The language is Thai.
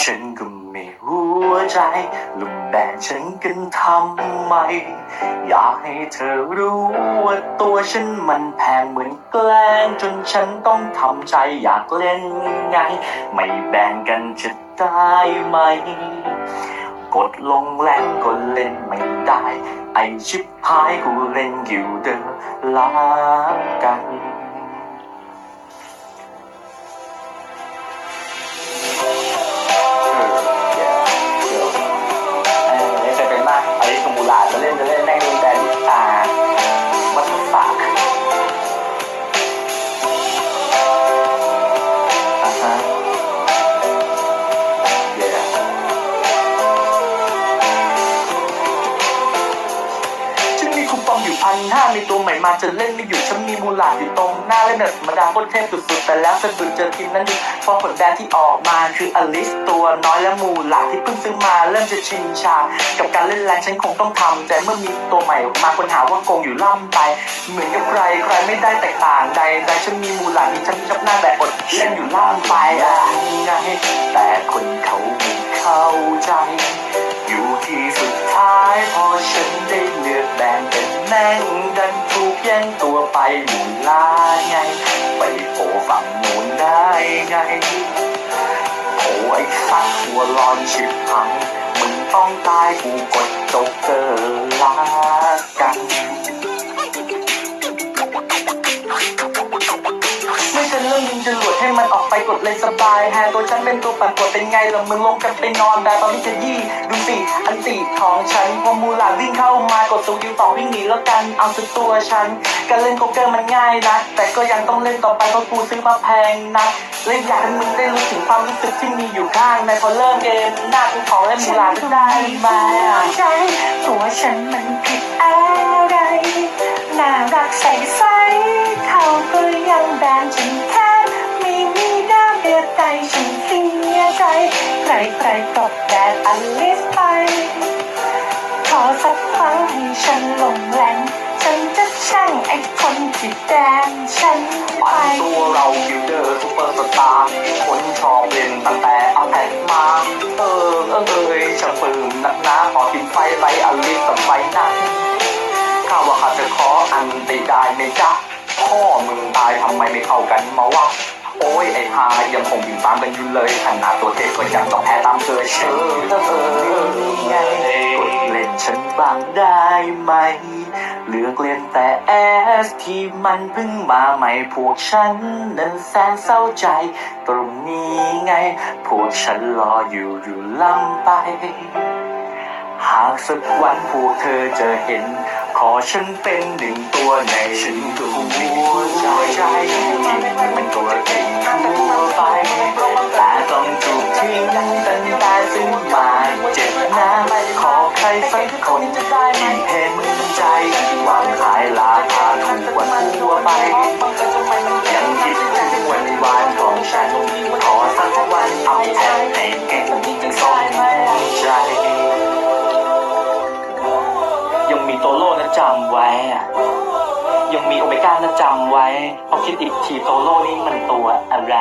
ฉันก็ไม่หัวใจลุมแบนฉันกันทำไมอยากให้เธอรู้ว่าตัวฉันมันแพงเหมือนแกล้งจนฉันต้องทำใจอยากเล่นไงไม่แบ่งกันจะได้ไหมกดลงแรงก็เล่นไม่ได้ไอชิบหายกูเล่นอยู่เดิมลากันจะเล่นแม่งโดนแบนทุกตาวัดฝากฉันมีคูปองอยู่1,500มีตัวใหม่มาจะเล่นไม่หยุดฉันมีมูลาดอยู่ตรงหน้าเล่นแบบธรรมดาโคตรเทพสุดๆแต่แล้วสะดุดเจอทีมนั้นพอผลแดนที่ออกมาคืออลิสตัวน้อยและมูลาดที่เพิ่งซื้อมาเริ่มจะชินชากับการเล่นแรงฉันคงต้องทำแต่เมื่อมีตัวใหม่ออกมาคนหาว่าโกงอยู่ล่ำไปเหมือนกับใครไม่ได้แตกต่างใดฉันมีมูลาดที่ฉันชอบหน้าแบบอดเล่นอยู่ล่ำไปไงแต่คนเขาไม่เข้าใจอยู่ที่สุดท้ายพอฉันได้เลือกแบ่งเป็นแม่งดันถูกแย่งตัวไปมูลาดไงไปโผล่ฝั่งนู้นได้ไงโอ้ไอ้สัตว์หัวลอยชิบหายมึงต้องตายกูกดโจ๊กเกอร์ลากันไม่ฉันเริ่มยิงจรวดให้มันออกไปกดเลยสบายแฮตัวฉันเป็นตัวปั่นกดเป็นไงล่ะมึงลงกันไปนอนได้ตอนนี้จะยี่ดูสิอันตีของฉันพอมูลาดวิ่งเข้ามากดสูยิวต่อวิ่งหนีแล้วกันเอาสุดตัวฉันการเล่นโจ๊กเกอร์มันง่ายนะแต่ก็ยังต้องเล่นต่อไปเพราะกูซื้อมาแพงนะเล่นอยากให้มึงได้รู้ถึงความรู้สึกที่มีอยู่ข้างในพอเริ่มเกมหน้ากูของเล่นมูลาดได้ไหมใจตัวฉันมันผิดอะไรน่ารักใสๆเขาก็ยังแบนฉันแค่ไม่มีน้ำเดือดใจฉันเสียใจใครๆก็แบนอลิสไปขอสักครั้งให้ฉันลงแรงฉันจะช่างไอ้คนที่แดนฉันไปตัวเราบิวเดอร์ซุปเปอร์สตาร์คนชอบเล่นตั้งแต่เอาแพทมาช่างปลื้มนักหนาพอกินไฟไรอลิสกับไฟนั่งข้าว่าข้าจะขออันติได้ไหมจ๊ะพ่อมึงตายทำไมไม่เข้ากันมาวะโอ้ยไอ้ฮายังคงอยู่ตามกันอยู่เลยขนาดตัวเทพก็ยังต้องแพ้ตามเธอเชื่อไงกดเล่นฉันบ้างได้ไหมเลือกเล่นแต่แอสที่มันเพิ่งมาใหม่พวกฉันนั้นแสนเศร้าใจตรงนี้ไงพวกฉันรออยู่ลำไปหากสักวันพวกเธอจะเห็นขอฉันเป็นหนึ่งตัวในฉันก็หัวใจมันตัวเก่งทั่วไปแต่ต้องถูกทิ้งตั้งแต่ซื้อมาเจ็บนะขอใครสักคนที่เห็นใจวางขายราคาถูกกว่าทั่วไปยังคิดถึงวันวานของฉันขอสักวันเอาแทนให้เก่งสมใจยังมีโตโร่นะจำไว้ยังมีโอเมก้านะจำไว้พอคิดอีกทีโตโร่นี่มันตัวอะไร